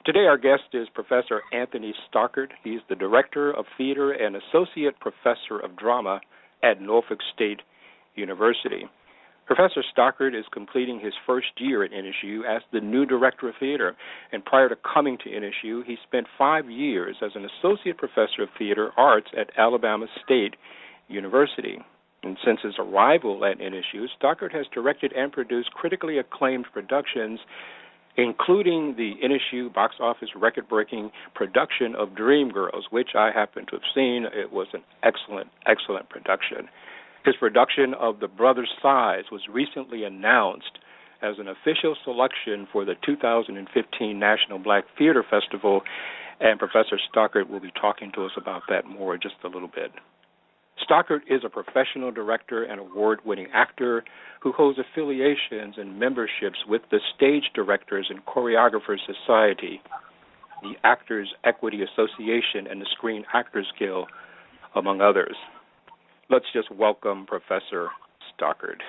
Today our guest is Professor Anthony Stockard. He's the Director of Theater and Associate Professor of Drama at Norfolk State University. Professor Stockard is completing his first year at NSU as the new Director of Theater, and prior to coming to NSU, he spent 5 years as an Associate Professor of Theater Arts at Alabama State University. And since his arrival at NSU, Stockard has directed and produced critically acclaimed productions, including the NSU box office record-breaking production of Dreamgirls, which I happen to have seen. It was an excellent, excellent production. His production of The Brothers' Size was recently announced as an official selection for the 2015 National Black Theater Festival, and Professor Stockard will be talking to us about that more in just a little bit. Stockard is a professional director and award-winning actor who holds affiliations and memberships with the Stage Directors and Choreographers Society, the Actors Equity Association, and the Screen Actors Guild, among others. Let's just welcome Professor Stockard.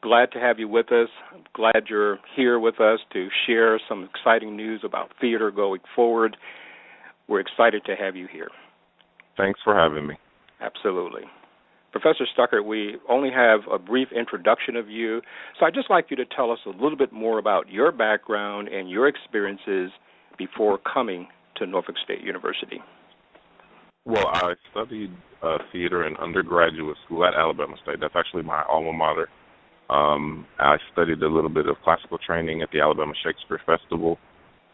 Glad to have you with us. I'm glad you're here with us to share some exciting news about theater going forward. We're excited to have you here. Thanks for having me. Absolutely. Professor Stockard, we only have a brief introduction of you, so I'd just like you to tell us a little bit more about your background and your experiences before coming to Norfolk State University. Well, I studied theater in undergraduate school at Alabama State. That's actually my alma mater. I studied a little bit of classical training at the Alabama Shakespeare Festival.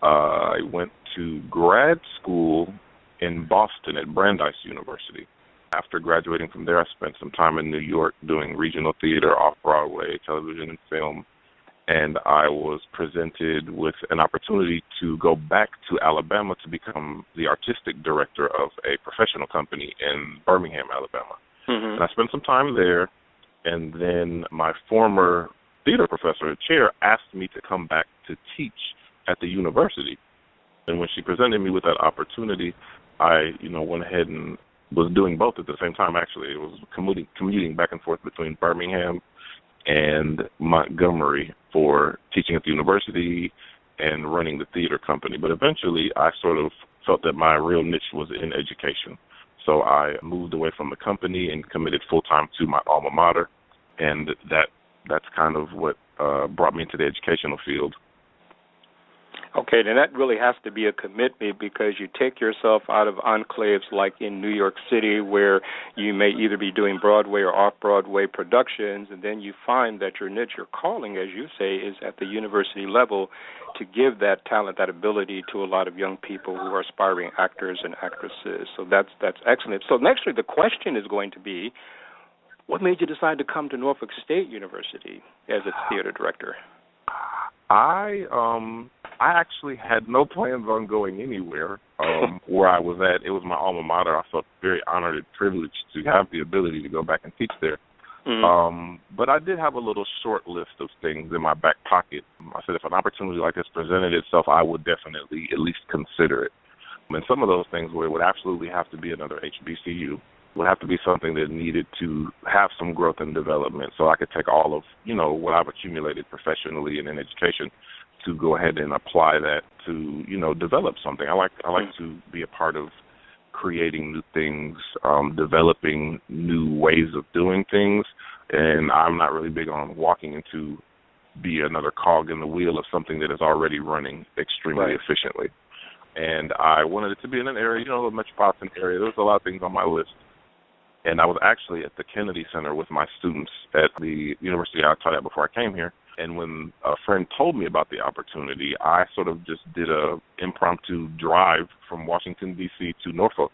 I went to grad school in Boston at Brandeis University. After graduating from there, I spent some time in New York doing regional theater, off-Broadway, television, and film. And I was presented with an opportunity to go back to Alabama to become the artistic director of a professional company in Birmingham, Alabama. And I spent some time there, and then my former theater professor, chair, asked me to come back to teach at the university. And when she presented me with that opportunity, I, went ahead and was doing both at the same time, actually. It was commuting back and forth between Birmingham and Montgomery for teaching at the university and running the theater company. But eventually, I sort of felt that my real niche was in education. So I moved away from the company and committed full-time to my alma mater, and that's kind of what brought me into the educational field. Okay, then that really has to be a commitment because you take yourself out of enclaves like in New York City where you may either be doing Broadway or off-Broadway productions, and then you find that your niche, your calling, as you say, is at the university level to give that talent, that ability to a lot of young people who are aspiring actors and actresses. So that's excellent. So naturally the question is going to be, what made you decide to come to Norfolk State University as its theater director? I actually had no plans on going anywhere where I was at. It was my alma mater. I felt very honored and privileged to have the ability to go back and teach there. But I did have a little short list of things in my back pocket. I said if an opportunity like this presented itself, I would definitely at least consider it. And some of those things where it would absolutely have to be another HBCU, would have to be something that needed to have some growth and development so I could take all of, what I've accumulated professionally and in education to go ahead and apply that to, develop something. I like to be a part of creating new things, developing new ways of doing things, and I'm not really big on walking into be another cog in the wheel of something that is already running extremely efficiently. And I wanted it to be in an area, a metropolitan area. There was a lot of things on my list. And I was actually at the Kennedy Center with my students at the university I taught at before I came here. And when a friend told me about the opportunity, I sort of just did a impromptu drive from Washington, D.C. to Norfolk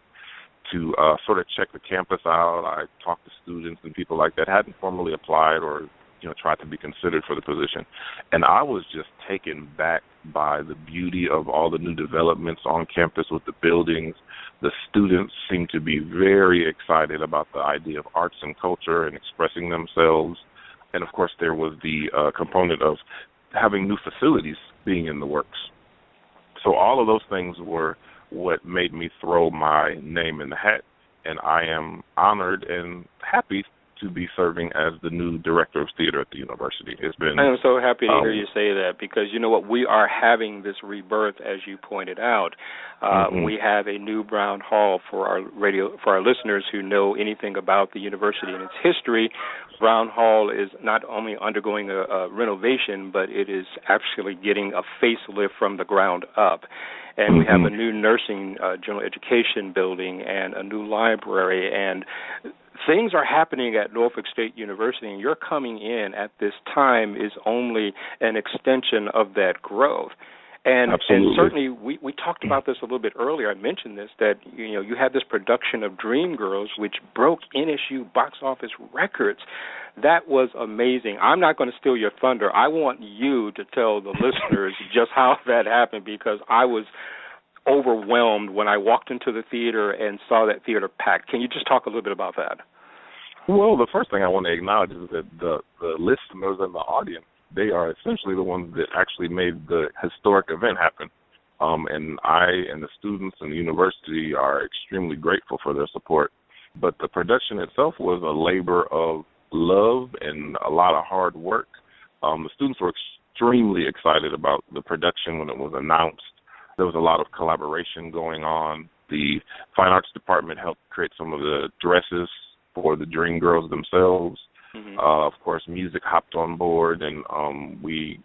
to sort of check the campus out. I talked to students and people like that, hadn't formally applied or, tried to be considered for the position. And I was just taken back by the beauty of all the new developments on campus with the buildings. The students seemed to be very excited about the idea of arts and culture and expressing themselves. And, of course, there was the component of having new facilities being in the works. So all of those things were what made me throw my name in the hat. And I am honored and happy to be serving as the new director of theater at the university. It's been. I am so happy to hear you say that, because you know what, we are having this rebirth, as you pointed out. We have a new Brown Hall for our listeners who know anything about the university and its history. Brown Hall is not only undergoing a renovation, but it is actually getting a facelift from the ground up. And we have a new nursing general education building and a new library, and things are happening at Norfolk State University, and your coming in at this time is only an extension of that growth. And certainly we talked about this a little bit earlier. I mentioned this, that you had this production of Dreamgirls, which broke NSU box office records. That was amazing. I'm not going to steal your thunder. I want you to tell the listeners just how that happened, because I was overwhelmed when I walked into the theater and saw that theater packed. Can you just talk a little bit about that? Well, the first thing I want to acknowledge is that the listeners and the audience, they are essentially the ones that actually made the historic event happen. And I and the students and the university are extremely grateful for their support. But the production itself was a labor of love and a lot of hard work. The students were extremely excited about the production when it was announced. There was a lot of collaboration going on. The Fine Arts Department helped create some of the dresses for the Dreamgirls themselves. Of course, music hopped on board, and we,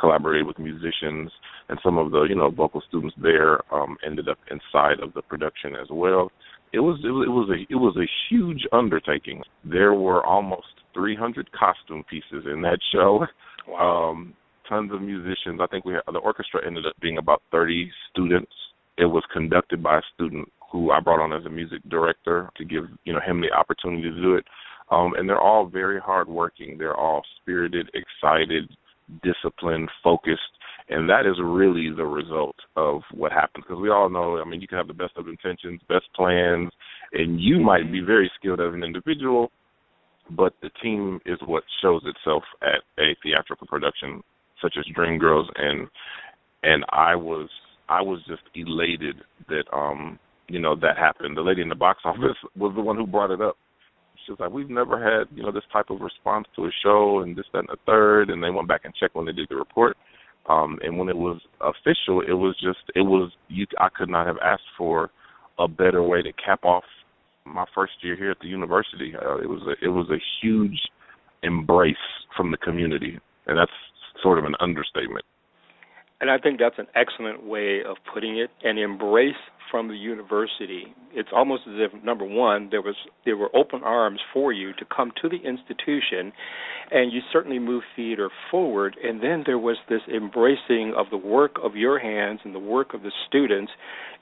collaborated with musicians, and some of the, vocal students there ended up inside of the production as well. It was a huge undertaking. There were almost 300 costume pieces in that show. Wow. Tons of musicians. I think the orchestra ended up being about 30 students. It was conducted by a student who I brought on as a music director to give him the opportunity to do it. And they're all very hardworking. They're all spirited, excited, disciplined, focused, and that is really the result of what happens. Because we all know, you can have the best of intentions, best plans, and you might be very skilled as an individual, but the team is what shows itself at a theatrical production such as Dreamgirls, and I was just elated that that happened. The lady in the box office was the one who brought it up. She was like, we've never had, this type of response to a show and this, that, and the third. And they went back and checked when they did the report. And when it was official, I could not have asked for a better way to cap off my first year here at the university. It was a huge embrace from the community. And that's sort of an understatement. And I think that's an excellent way of putting it, an embrace from the university. It's almost as if, number one, there were open arms for you to come to the institution, and you certainly moved theater forward. And then there was this embracing of the work of your hands and the work of the students,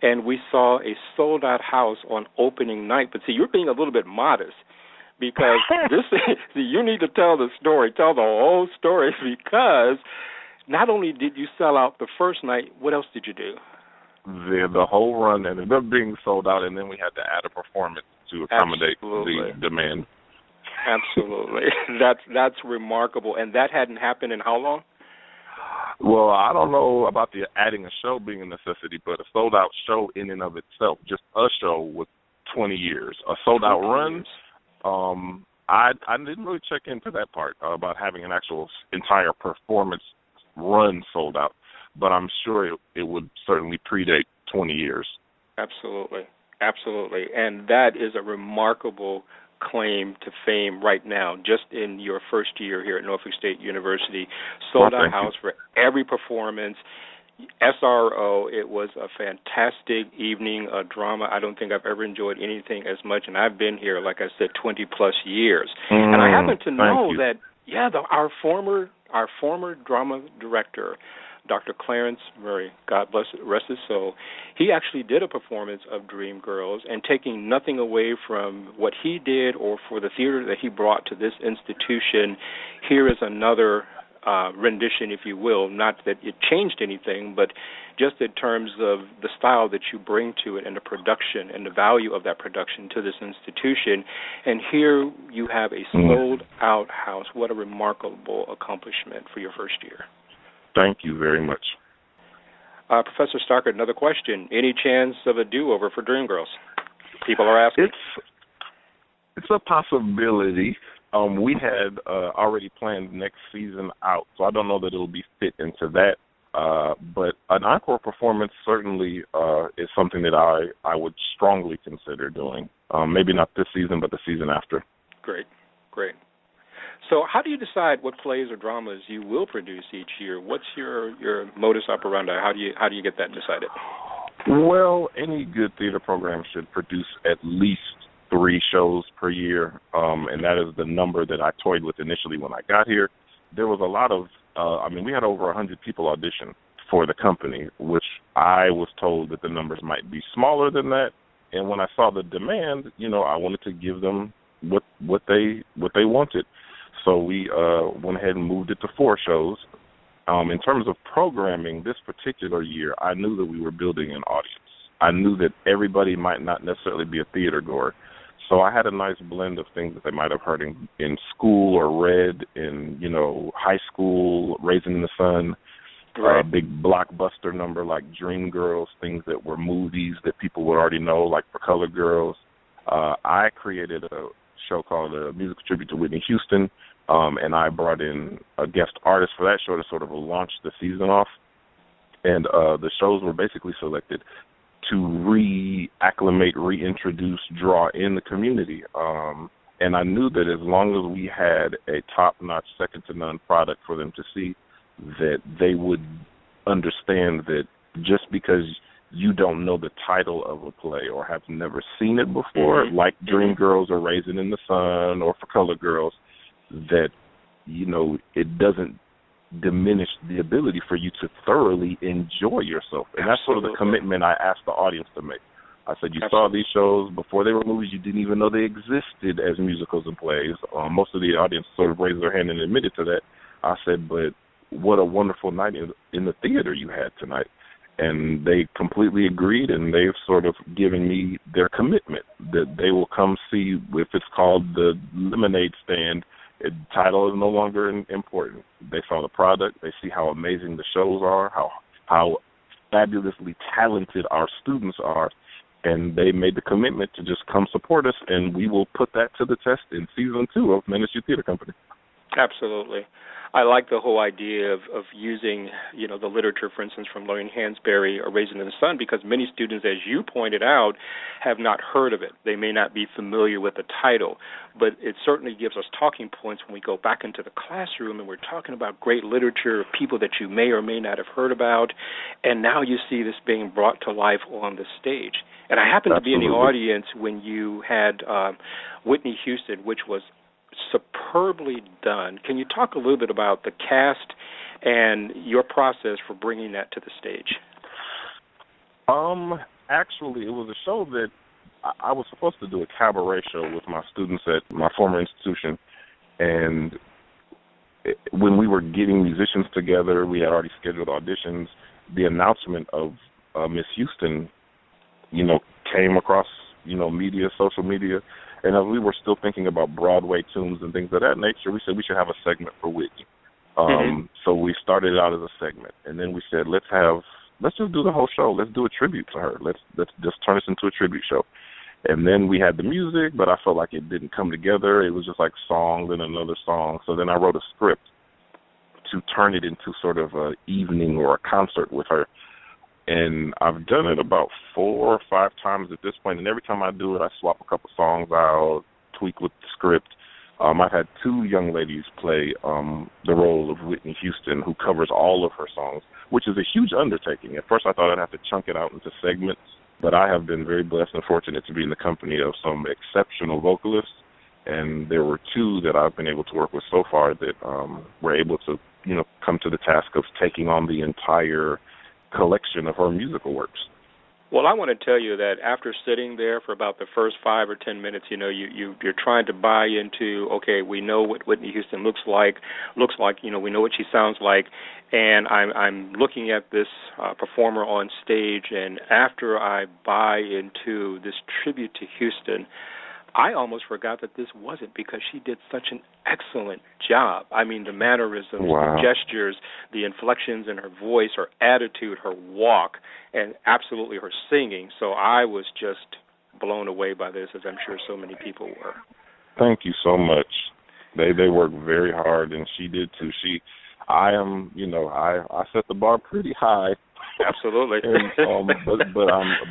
and we saw a sold-out house on opening night. But see, you're being a little bit modest, because you need to tell the story, tell the whole story, because not only did you sell out the first night, what else did you do? The whole run ended up being sold out, and then we had to add a performance to accommodate the demand. Absolutely. That's remarkable. And that hadn't happened in how long? Well, I don't know about the adding a show being a necessity, but a sold-out show in and of itself, just a show, with 20 years. A sold-out run, I didn't really check into that part about having an actual entire performance run sold out, but I'm sure it would certainly predate 20 years. Absolutely. And that is a remarkable claim to fame right now, just in your first year here at Norfolk State University. Sold out house for every performance. SRO, it was a fantastic evening of drama. I don't think I've ever enjoyed anything as much, and I've been here, like I said, 20-plus years. And I happen to know that, our former drama director, Dr. Clarence Murray, God rest his soul, he actually did a performance of Dreamgirls, and taking nothing away from what he did or for the theater that he brought to this institution, here is another rendition, if you will. Not that it changed anything, but just in terms of the style that you bring to it and the production and the value of that production to this institution. And here you have a sold-out house. What a remarkable accomplishment for your first year. Thank you very much. Professor Stockard, another question. Any chance of a do-over for Dreamgirls? People are asking. It's a possibility. We had already planned next season out, so I don't know that it'll be fit into that. But an encore performance certainly is something that I would strongly consider doing. Maybe not this season, but the season after. Great, great. So how do you decide what plays or dramas you will produce each year? What's your modus operandi? How do you get that decided? Well, any good theater program should produce at least 3 shows per year, and that is the number that I toyed with initially when I got here. There was a lot of, we had over 100 people audition for the company, which I was told that the numbers might be smaller than that. And when I saw the demand, I wanted to give them what they wanted. So we went ahead and moved it to 4 shows. In terms of programming, this particular year, I knew that we were building an audience. I knew that everybody might not necessarily be a theater goer. So I had a nice blend of things that they might have heard in school or read in, high school, Raising in the Sun, right. A big blockbuster number like Dreamgirls, things that were movies that people would already know, like For Color Girls. I created a show called A Musical Tribute to Whitney Houston, and I brought in a guest artist for that show to sort of launch the season off. And the shows were basically selected to reacclimate, reintroduce, draw in the community. And I knew that as long as we had a top-notch, second-to-none product for them to see, that they would understand that just because you don't know the title of a play or have never seen it before, like Dreamgirls or Raising in the Sun or For Color Girls, that, it doesn't diminish the ability for you to thoroughly enjoy yourself. And that's sort of the commitment I asked the audience to make. I said, you saw these shows before they were movies, you didn't even know they existed as musicals and plays. Most of the audience sort of raised their hand and admitted to that. I said, but what a wonderful night in the theater you had tonight. And they completely agreed, and they've sort of given me their commitment that they will come see, if it's called the Lemonade Stand, the title is no longer important. They saw the product. They see how amazing the shows are, how fabulously talented our students are, and they made the commitment to just come support us, and we will put that to the test in season 2 of Ministry Theater Company. Absolutely. I like the whole idea of using, the literature, for instance, from Lorraine Hansberry or Raising in the Sun, because many students, as you pointed out, have not heard of it. They may not be familiar with the title, but it certainly gives us talking points when we go back into the classroom and we're talking about great literature, people that you may or may not have heard about, and now you see this being brought to life on the stage. And I happened to be in the audience when you had Whitney Houston, which was superbly done. Can you talk a little bit about the cast and your process for bringing that to the stage? Actually, it was a show that I was supposed to do a cabaret show with my students at my former institution, and when we were getting musicians together, we had already scheduled auditions. The announcement of Miss Houston, came across, media, social media. And as we were still thinking about Broadway tunes and things of that nature, we said we should have a segment for Whitney. So we started out as a segment, and then we said, let's just do the whole show. Let's do a tribute to her. Let's just turn this into a tribute show. And then we had the music, but I felt like it didn't come together. It was just like song, then another song. So then I wrote a script to turn it into sort of an evening or a concert with her. And I've done it about 4 or 5 times at this point, and every time I do it, I swap a couple songs out, tweak with the script. I've had 2 young ladies play the role of Whitney Houston, who covers all of her songs, which is a huge undertaking. At first I thought I'd have to chunk it out into segments, but I have been very blessed and fortunate to be in the company of some exceptional vocalists, and there were 2 that I've been able to work with so far that were able to, come to the task of taking on the entire collection of her musical works. Well, I want to tell you that after sitting there for about the first 5 or 10 minutes, you're trying to buy into, okay, we know what Whitney Houston looks like, we know what she sounds like, and I'm looking at this performer on stage, and after I buy into this tribute to Houston, I almost forgot that this wasn't, because she did such an excellent job. I mean, the mannerisms, the gestures, the inflections in her voice, her attitude, her walk, and absolutely her singing. So I was just blown away by this, as I'm sure so many people were. Thank you so much. They worked very hard, and she did too. I set the bar pretty high. Absolutely. And,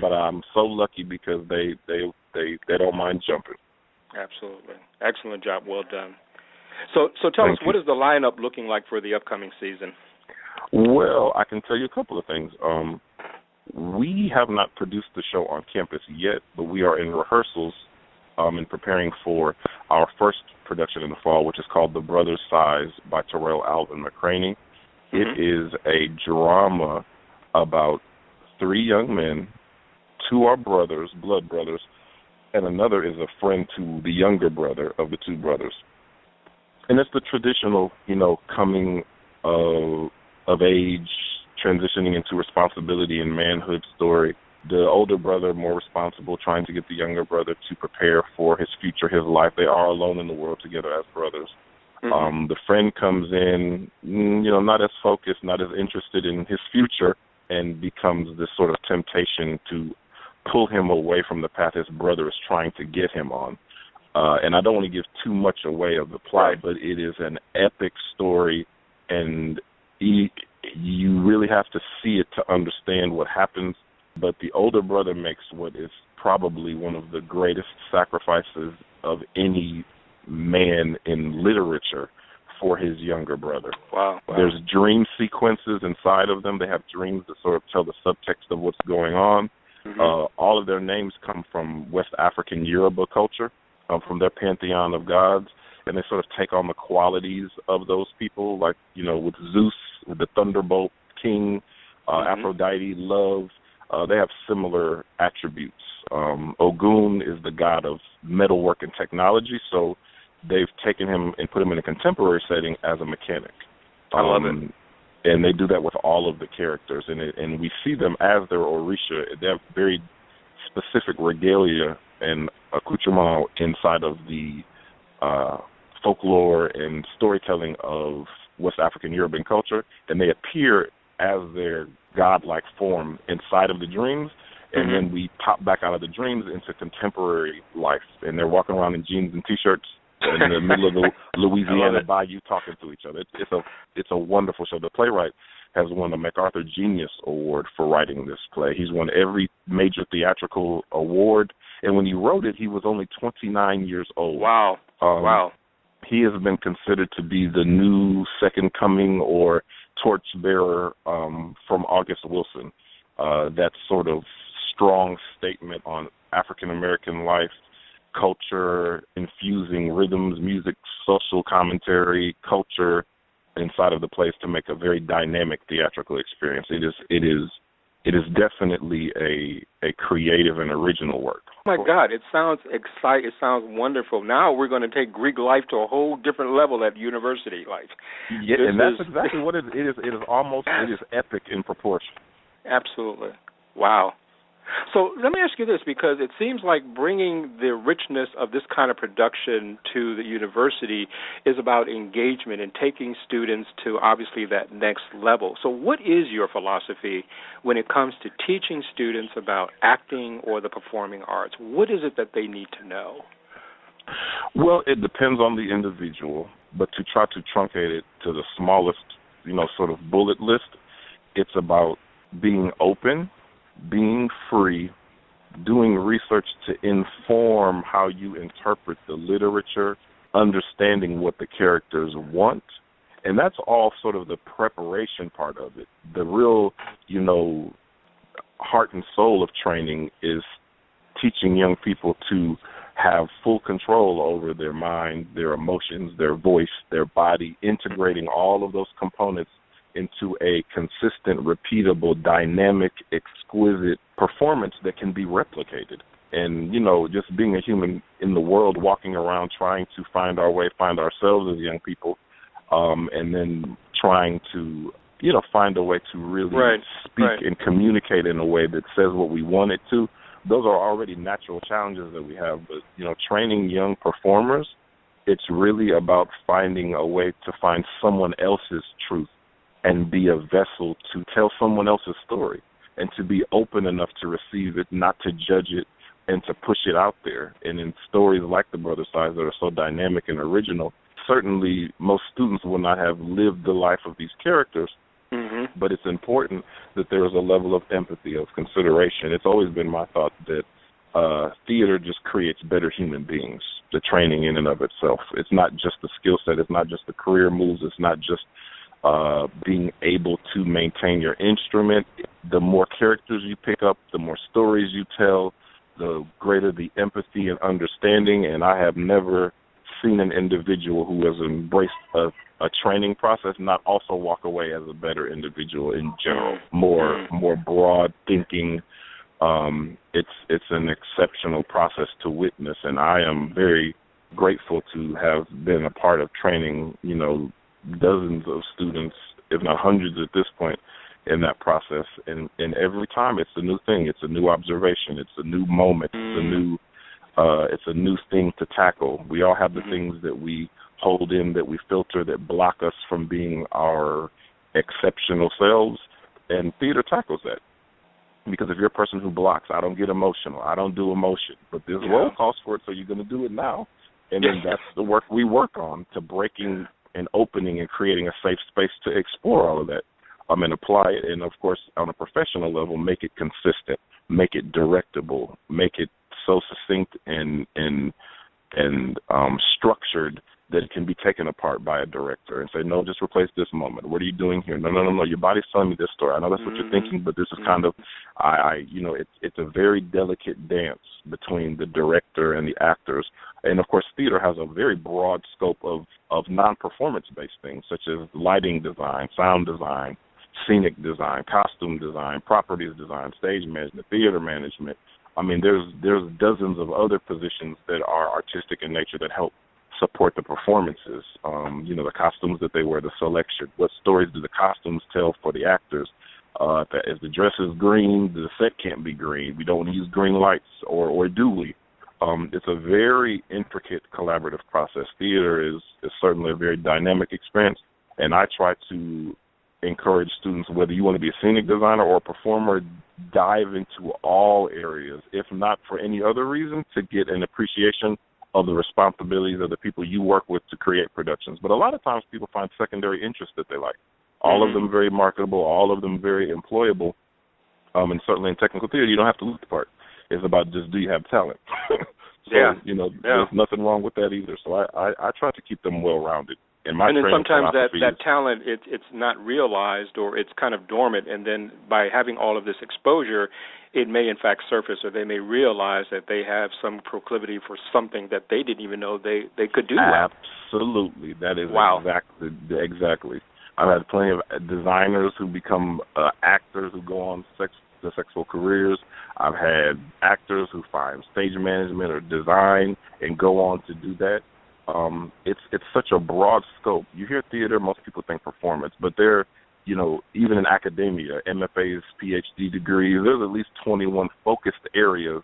but I'm so lucky because they don't mind jumping. Absolutely. Excellent job. Well done. So tell us, what is the lineup looking like for the upcoming season? Well, I can tell you a couple of things. We have not produced the show on campus yet, but we are in rehearsals and preparing for our first production in the fall, which is called The Brother's Size by Terrell Alvin McCraney. Mm-hmm. It is a drama about 3 young men. 2 are brothers, blood brothers, and another is a friend to the younger brother of the 2 brothers. And it's the traditional, coming of age, transitioning into responsibility and manhood story. The older brother, more responsible, trying to get the younger brother to prepare for his future, his life. They are alone in the world together as brothers. Mm-hmm. The friend comes in, not as focused, not as interested in his future, and becomes this sort of temptation to pull him away from the path his brother is trying to get him on. And I don't want to give too much away of the plot, right, but it is an epic story, and you really have to see it to understand what happens. But the older brother makes what is probably one of the greatest sacrifices of any man in literature for his younger brother. Wow. There's dream sequences inside of them. They have dreams that sort of tell the subtext of what's going on. Mm-hmm. All of their names come from West African Yoruba culture, from their pantheon of gods, and they sort of take on the qualities of those people, like, with Zeus, the Thunderbolt King, mm-hmm. Aphrodite, love. They have similar attributes. Ogun is the god of metalwork and technology, so they've taken him and put him in a contemporary setting as a mechanic. I love it. And they do that with all of the characters, and we see them as their Orisha. They have very specific regalia and accoutrement inside of the folklore and storytelling of West African Yoruban culture, and they appear as their godlike form inside of the dreams, and mm-hmm. then we pop back out of the dreams into contemporary life, and they're walking around in jeans and T-shirts in the middle of the Louisiana bayou talking to each other. It's a wonderful show. The playwright has won the MacArthur Genius Award for writing this play. He's won every major theatrical award, and when he wrote it, he was only 29 years old. Wow. Wow. He has been considered to be the new second coming or torchbearer from August Wilson. That sort of strong statement on African-American life, culture, infusing rhythms, music, social commentary, culture inside of the place to make a very dynamic theatrical experience. It is definitely a creative and original work. Oh my God, it sounds exciting. It sounds wonderful. Now we're going to take Greek life to a whole different level at university life. Yeah, and that's exactly what it is. It is epic in proportion. Absolutely. Wow. So let me ask you this, because it seems like bringing the richness of this kind of production to the university is about engagement and taking students to obviously that next level. So what is your philosophy when it comes to teaching students about acting or the performing arts? What is it that they need to know? Well, it depends on the individual, but to try to truncate it to the smallest, sort of bullet list, it's about being open, being free, doing research to inform how you interpret the literature, understanding what the characters want, and that's all sort of the preparation part of it. The real, heart and soul of training is teaching young people to have full control over their mind, their emotions, their voice, their body, integrating all of those components into a consistent, repeatable, dynamic, exquisite performance that can be replicated. And, just being a human in the world, walking around trying to find our way, find ourselves as young people, and then trying to, find a way to really speak and communicate in a way that says what we want it to. Those are already natural challenges that we have. But, training young performers, it's really about finding a way to find someone else's truth and be a vessel to tell someone else's story, and to be open enough to receive it, not to judge it, and to push it out there. And in stories like The Brother Size that are so dynamic and original, certainly most students will not have lived the life of these characters, but it's important that there is a level of empathy, of consideration. It's always been my thought that theater just creates better human beings, the training in and of itself. It's not just the skill set. It's not just the career moves. It's not just being able to maintain your instrument. The more characters you pick up, the more stories you tell, the greater the empathy and understanding. And I have never seen an individual who has embraced a training process not also walk away as a better individual in general, more broad thinking. It's an exceptional process to witness, and I am very grateful to have been a part of training, dozens of students, if not hundreds at this point, in that process. And every time it's a new thing. It's a new observation. It's a new moment. It's a new thing to tackle. We all have the things that we hold in, that we filter, that block us from being our exceptional selves, and theater tackles that. Because if you're a person who blocks, I don't get emotional, I don't do emotion, but this role calls for it, so you're going to do it now. And then that's the work we work on, to breaking and opening and creating a safe space to explore all of that and apply it. And, of course, on a professional level, make it consistent, make it directable, make it so succinct and structured that it can be taken apart by a director and say, no, just replace this moment. What are you doing here? No, your body's telling me this story. I know that's what you're thinking, but this is kind of, it's a very delicate dance between the director and the actors. And, of course, theater has a very broad scope of non-performance-based things, such as lighting design, sound design, scenic design, costume design, properties design, stage management, theater management. I mean, there's dozens of other positions that are artistic in nature that help support the performances. The costumes that they wear, the selection. What stories do the costumes tell for the actors? If the dress is green, the set can't be green. We don't want to use green lights, or do we? It's a very intricate collaborative process. Theater is certainly a very dynamic experience, and I try to encourage students, whether you want to be a scenic designer or a performer, dive into all areas, if not for any other reason, to get an appreciation of the responsibilities of the people you work with to create productions. But a lot of times people find secondary interests that they like. All of them very marketable, all of them very employable. And certainly in technical theater, you don't have to look the part. It's about just, do you have talent? There's nothing wrong with that either. So I try to keep them well-rounded. And then sometimes that talent, it's not realized, or it's kind of dormant, and then by having all of this exposure, it may in fact surface, or they may realize that they have some proclivity for something that they didn't even know they could do. Absolutely. That is exactly. I've had plenty of designers who become actors who go on successful careers. I've had actors who find stage management or design and go on to do that. It's such a broad scope. You hear theater, most people think performance, but there, even in academia, MFAs, PhD degrees, there's at least 21 focused areas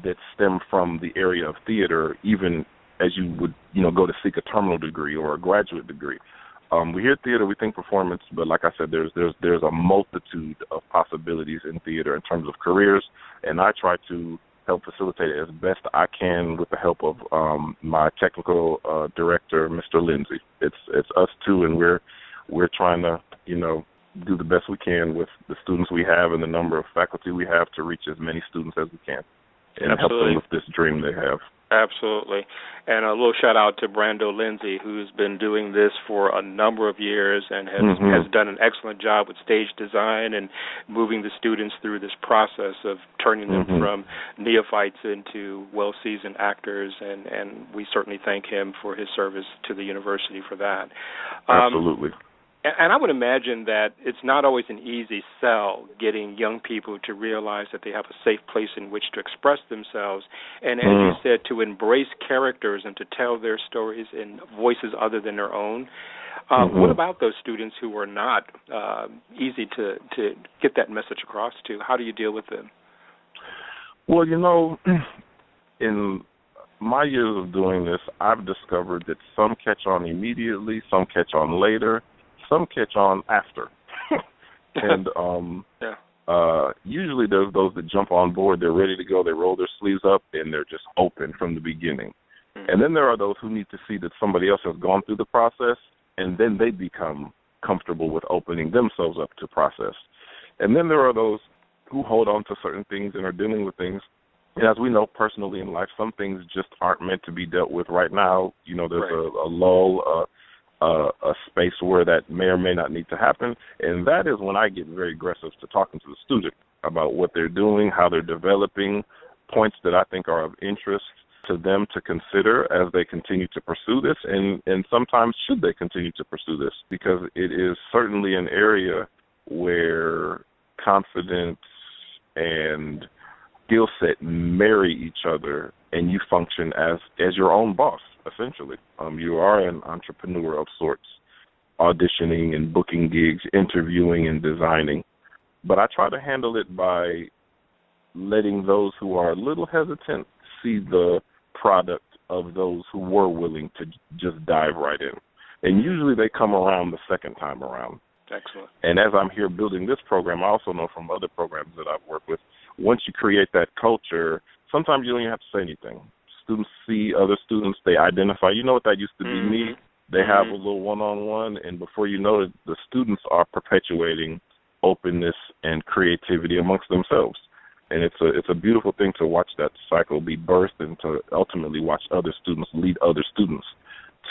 that stem from the area of theater, even as you would, go to seek a terminal degree or a graduate degree. We hear theater, we think performance, but like I said, there's a multitude of possibilities in theater in terms of careers, and I try to help facilitate it as best I can with the help of my technical director, Mr. Lindsay. It's us two, and we're trying to do the best we can with the students we have and the number of faculty we have to reach as many students as we can and help them with this dream they have. Absolutely. And a little shout out to Brando Lindsay, who's been doing this for a number of years and has done an excellent job with stage design and moving the students through this process of turning them from neophytes into well-seasoned actors, and we certainly thank him for his service to the university for that. Absolutely. And I would imagine that it's not always an easy sell getting young people to realize that they have a safe place in which to express themselves. And as you said, to embrace characters and to tell their stories in voices other than their own. What about those students who are not easy to get that message across to? How do you deal with them? Well, in my years of doing this, I've discovered that some catch on immediately, some catch on later, some catch on after. And usually there's those that jump on board, they're ready to go, they roll their sleeves up, and they're just open from the beginning. And then there are those who need to see that somebody else has gone through the process, and then they become comfortable with opening themselves up to process. And then there are those who hold on to certain things and are dealing with things. And as we know personally in life, some things just aren't meant to be dealt with right now. You know, there's a lull, a space where that may or may not need to happen. And that is when I get very aggressive to talking to the student about what they're doing, how they're developing, points that I think are of interest to them to consider as they continue to pursue this, and sometimes should they continue to pursue this, because it is certainly an area where confidence and skill set marry each other, and you function as your own boss, essentially. You are an entrepreneur of sorts, auditioning and booking gigs, interviewing and designing. But I try to handle it by letting those who are a little hesitant see the product of those who were willing to just dive right in. And usually they come around the second time around. Excellent. And as I'm here building this program, I also know from other programs that I've worked with, once you create that culture, sometimes you don't even have to say anything. Students see other students, they identify, you know what, that used to be me. They have a little one-on-one, and before you know it, the students are perpetuating openness and creativity amongst themselves. And it's a beautiful thing to watch that cycle be birthed and to ultimately watch other students lead other students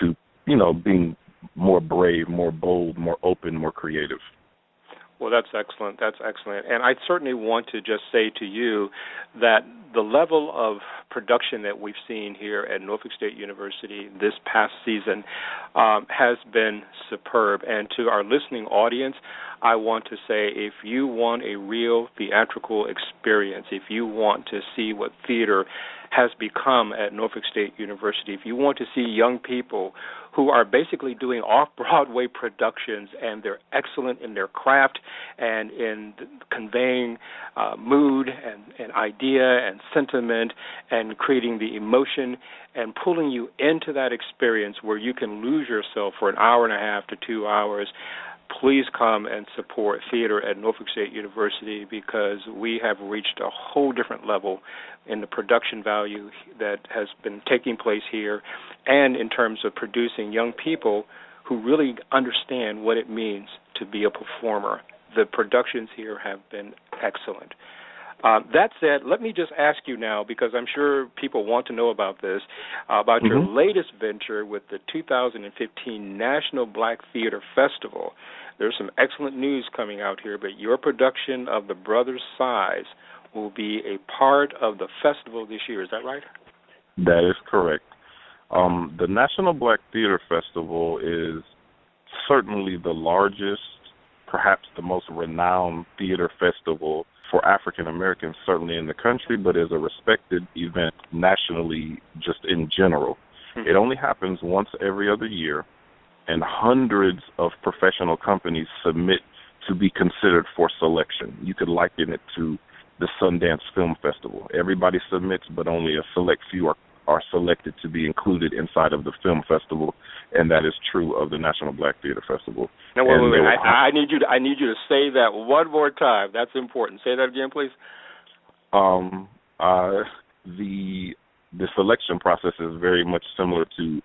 to, you know, being more brave, more bold, more open, more creative. Well, that's excellent. That's excellent. And I certainly want to just say to you that the level of production that we've seen here at Norfolk State University this past season has been superb. And to our listening audience, I want to say, if you want a real theatrical experience, if you want to see what theater has become at Norfolk State University, if you want to see young people who are basically doing off-Broadway productions, and they're excellent in their craft and in conveying mood and idea and sentiment and creating the emotion and pulling you into that experience where you can lose yourself for an hour and a half to 2 hours, please come and support theater at Norfolk State University, because we have reached a whole different level in the production value that has been taking place here, and in terms of producing young people who really understand what it means to be a performer. The productions here have been excellent. That said, let me just ask you now, because I'm sure people want to know about this, about your latest venture with the 2015 National Black Theater Festival. There's some excellent news coming out here, but your production of The Brothers' Size will be a part of the festival this year. Is that right? That is correct. The National Black Theater Festival is certainly the largest, perhaps the most renowned theater festival for African Americans, certainly in the country, but is a respected event nationally just in general. It only happens once every other year, and hundreds of professional companies submit to be considered for selection. You could liken it to the Sundance Film Festival. Everybody submits, but only a select few are selected to be included inside of the film festival, and that is true of the National Black Theater Festival. Now, wait. I need you to say that one more time. That's important. Say that again, please. The selection process is very much similar to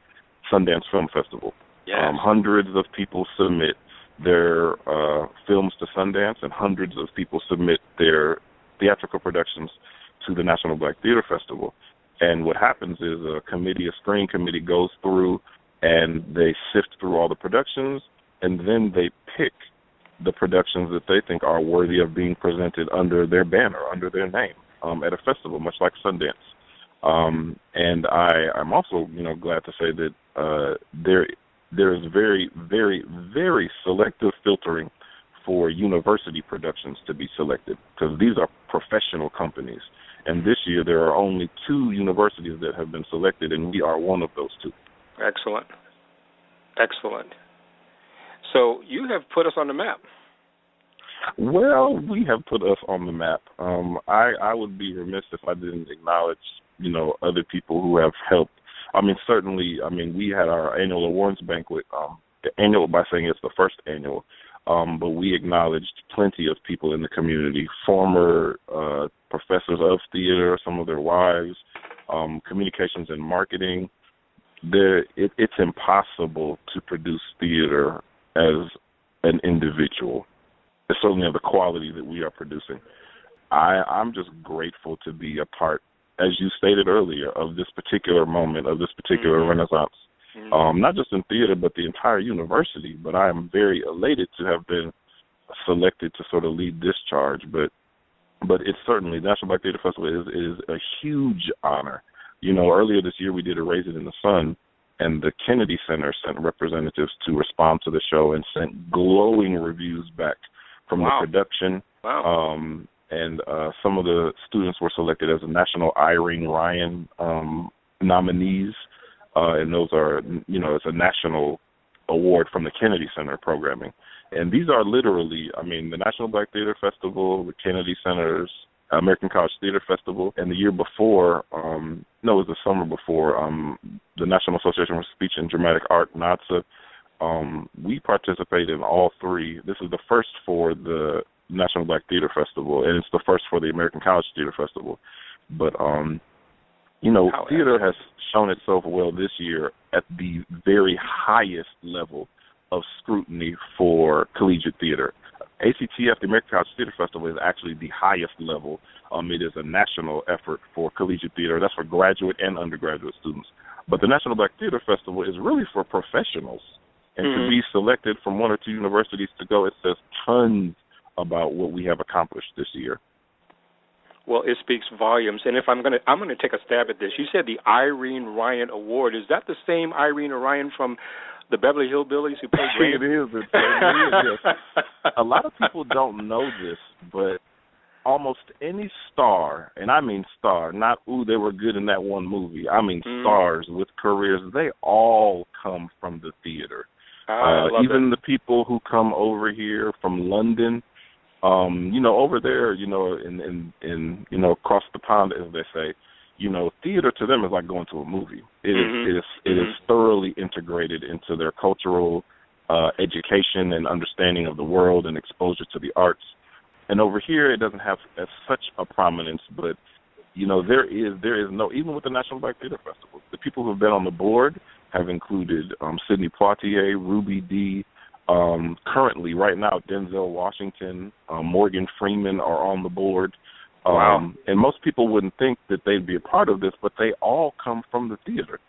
Sundance Film Festival. Yes. Hundreds of people submit their films to Sundance, and hundreds of people submit their theatrical productions to the National Black Theater Festival. And what happens is a screening committee goes through and they sift through all the productions, and then they pick the productions that they think are worthy of being presented under their banner, under their name, at a festival, much like Sundance. And I'm also, glad to say that there is very, very, very selective filtering for university productions to be selected, because these are professional companies. And this year there are only 2 universities that have been selected, and we are one of those 2. Excellent. Excellent. So you have put us on the map. Well, we have put us on the map. I would be remiss if I didn't acknowledge, other people who have helped. We had our annual awards banquet, by saying it's the first annual. but we acknowledged plenty of people in the community, former professors of theater, some of their wives, communications and marketing. It's impossible to produce theater as an individual, certainly of the quality that we are producing. I'm just grateful to be a part, as you stated earlier, of this particular moment, of this particular renaissance. Not just in theater, but the entire university. But I am very elated to have been selected to sort of lead this charge. But it's certainly, the National Black Theater Festival is a huge honor. You know, earlier this year we did a Raise It in the Sun, and the Kennedy Center sent representatives to respond to the show and sent glowing reviews back from the production. And some of the students were selected as a National Irene Ryan nominees. And those are, you know, it's a national award from the Kennedy Center programming. And these are literally, I mean, the National Black Theater Festival, the Kennedy Center's American College Theater Festival, and the year before, it was the summer before, the National Association for Speech and Dramatic Art, NADSA. We participate in all three. This is the first for the National Black Theater Festival, and it's the first for the American College Theater Festival. But, you know, theater has shown itself well this year at the very highest level of scrutiny for collegiate theater. ACTF, the American College Theater Festival, is actually the highest level. It is a national effort for collegiate theater. That's for graduate and undergraduate students. But the National Black Theater Festival is really for professionals. And to be selected from one or two universities to go, it says tons about what we have accomplished this year. Well, it speaks volumes. And if I'm going to take a stab at this. You said the Irene Ryan Award. Is that the same Irene Ryan from the Beverly Hillbillies who played Grant? It is. Yes. A lot of people don't know this, but almost any star, and I mean star, not, they were good in that one movie. I mean stars with careers, they all come from the theater. Even the people who come over here from London, you know, over there, you know, in you know, across the pond, as they say, you know, theater to them is like going to a movie. It is thoroughly integrated into their cultural education and understanding of the world and exposure to the arts. And over here, it doesn't have as such a prominence, but you know, there is no, even with the National Black Theater Festival, the people who have been on the board have included Sidney Poitier, Ruby Dee. Currently, right now, Denzel Washington, Morgan Freeman are on the board. And most people wouldn't think that they'd be a part of this, but they all come from the theater.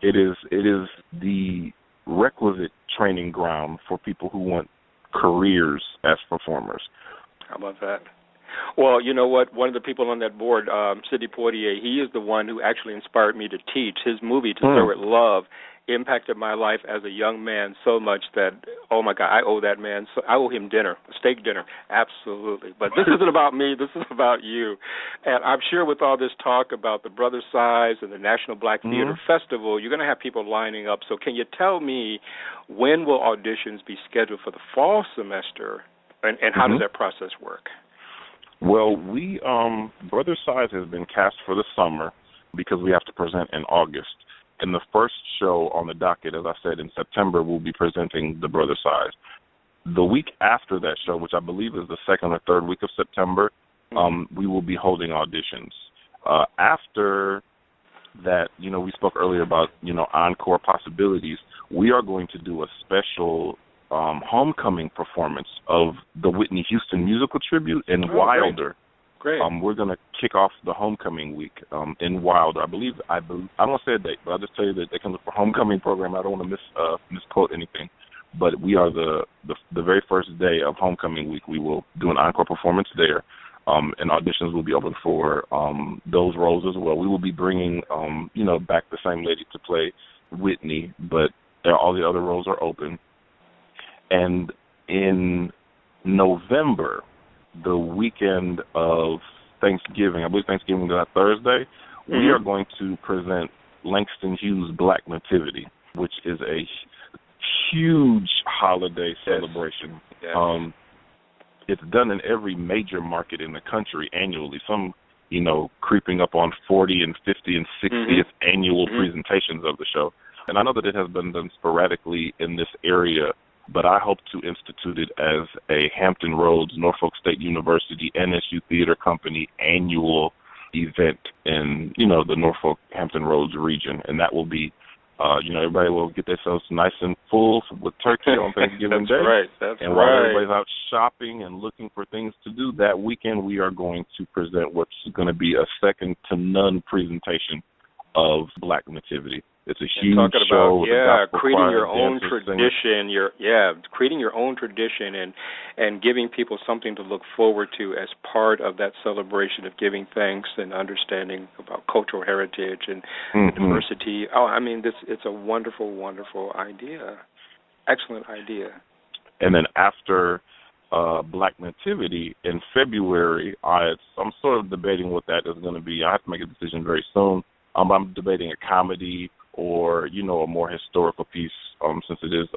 It is the requisite training ground for people who want careers as performers. How about that? Well, you know what? One of the people on that board, Sidney Poitier, he is the one who actually inspired me to teach. His movie, To Serve With Love, impacted my life as a young man so much that, oh, my God, I owe that man. So I owe him dinner, a steak dinner, absolutely. But this isn't about me. This is about you. And I'm sure with all this talk about the Brother Size and the National Black Theater Festival, you're going to have people lining up. So can you tell me, when will auditions be scheduled for the fall semester, and how does that process work? Well, we Brother Size has been cast for the summer because we have to present in August. And the first show on the docket, as I said, in September, we'll be presenting the Brother Size. The week after that show, which I believe is the second or third week of September, we will be holding auditions. After that, you know, we spoke earlier about, you know, encore possibilities. We are going to do a special homecoming performance of the Whitney Houston musical tribute in Wilder. Great. We're going to kick off the homecoming week in Wilder. I don't want to say a date, but I'll just tell you that they can look for homecoming program. I don't want to misquote anything. But we are the very first day of homecoming week. We will do an encore performance there, and auditions will be open for those roles as well. We will be bringing, back the same lady to play Whitney, but all the other roles are open. And in November, the weekend of Thanksgiving, I believe Thanksgiving is that Thursday, we are going to present Langston Hughes' Black Nativity, which is a huge holiday celebration. Yes. It's done in every major market in the country annually, some, creeping up on 40 and 50 and 60th annual presentations of the show. And I know that it has been done sporadically in this area but I hope to institute it as a Hampton Roads, Norfolk State University, NSU Theater Company annual event in, the Norfolk Hampton Roads region. And that will be, everybody will get themselves nice and full with turkey on Thanksgiving Day. Right. That's and right. While everybody's out shopping and looking for things to do, that weekend we are going to present what's going to be a second to none presentation of Black Nativity. It's a huge show. Creating your own tradition. Creating your own tradition and giving people something to look forward to as part of that celebration of giving thanks and understanding about cultural heritage and diversity. Oh, I mean, it's a wonderful, wonderful idea. Excellent idea. And then after Black Nativity in February, I'm sort of debating what that is going to be. I have to make a decision very soon. I'm debating a comedy or, a more historical piece, since it is,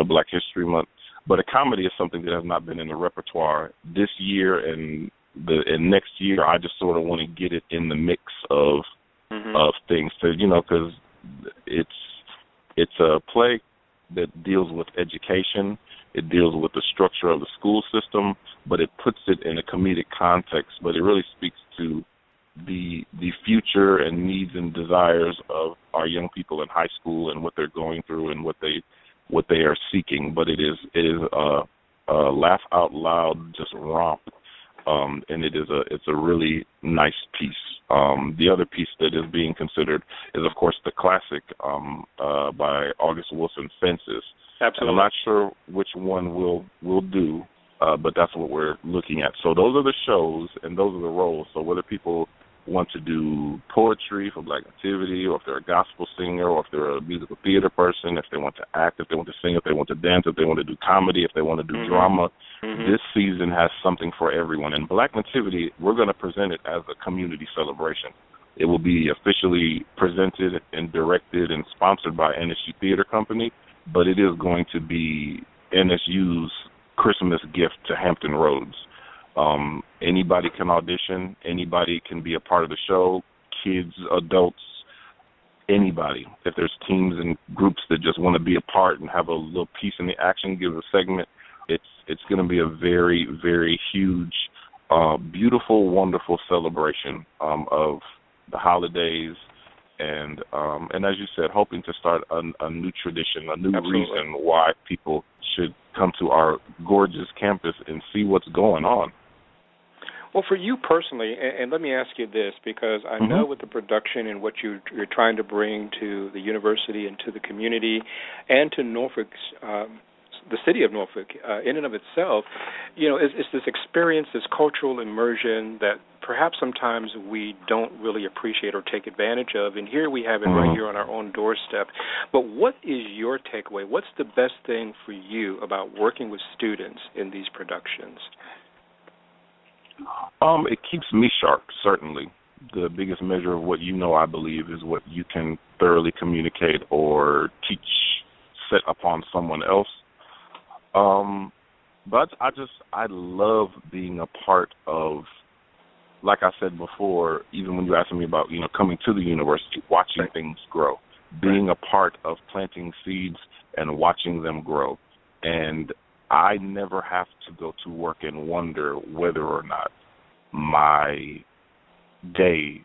Black History Month. But a comedy is something that has not been in the repertoire this year and next year. I just sort of want to get it in the mix of things to, because it's a play that deals with education. It deals with the structure of the school system, but it puts it in a comedic context. But it really speaks to the future and needs and desires of our young people in high school and what they're going through and what they are seeking. But it is a laugh out loud, just romp, and it's a really nice piece. The other piece that is being considered is, of course, the classic by August Wilson, Fences. Absolutely. And I'm not sure which one we'll do, but that's what we're looking at. So those are the shows and those are the roles. So whether people want to do poetry for Black Nativity, or if they're a gospel singer, or if they're a musical theater person, if they want to act, if they want to sing, if they want to dance, if they want to do comedy, if they want to do drama, this season has something for everyone. And Black Nativity, we're going to present it as a community celebration. It will be officially presented and directed and sponsored by NSU Theater Company, but it is going to be NSU's Christmas gift to Hampton Roads. Anybody can audition. Anybody can be a part of the show. Kids, adults, anybody. If there's teams and groups that just want to be a part and have a little piece in the action, give a segment, it's going to be a very, very huge, beautiful, wonderful celebration of the holidays. And as you said, hoping to start a new tradition, a new reason why people should come to our gorgeous campus and see what's going on. Well, for you personally, and let me ask you this, because I know with the production and what you're trying to bring to the university and to the community and to Norfolk's, the city of Norfolk in and of itself, it's this experience, this cultural immersion that perhaps sometimes we don't really appreciate or take advantage of. And here we have it right here on our own doorstep. But what is your takeaway? What's the best thing for you about working with students in these productions? It keeps me sharp, certainly. The biggest measure of what I believe, is what you can thoroughly communicate or teach set upon someone else. But I love being a part of, like I said before, even when you asked me about, coming to the university, watching things grow, being a part of planting seeds and watching them grow. And I never have to go to work and wonder whether or not my day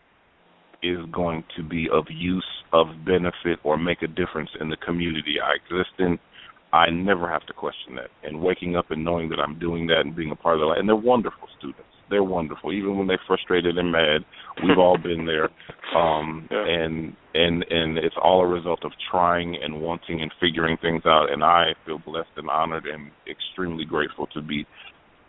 is going to be of use, of benefit, or make a difference in the community I exist in. I never have to question that. And waking up and knowing that I'm doing that and being a part of that. And they're wonderful students. They're wonderful. Even when they're frustrated and mad, we've all been there. And it's all a result of trying and wanting and figuring things out. And I feel blessed and honored and extremely grateful to be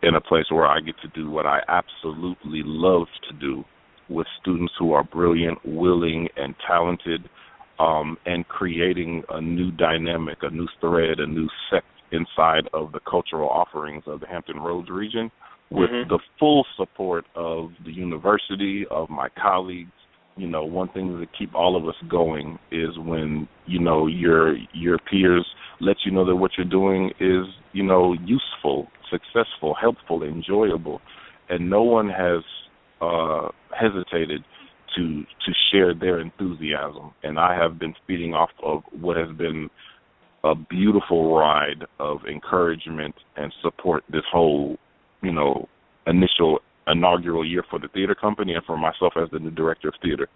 in a place where I get to do what I absolutely love to do with students who are brilliant, willing, and talented, and creating a new dynamic, a new thread, a new sect inside of the cultural offerings of the Hampton Roads region, with the full support of the university, of my colleagues. One thing that keep all of us going is when, your peers let you know that what you're doing is, useful, successful, helpful, enjoyable. And no one has hesitated to share their enthusiasm. And I have been feeding off of what has been a beautiful ride of encouragement and support this whole, initial inaugural year for the theater company and for myself as the new director of theater.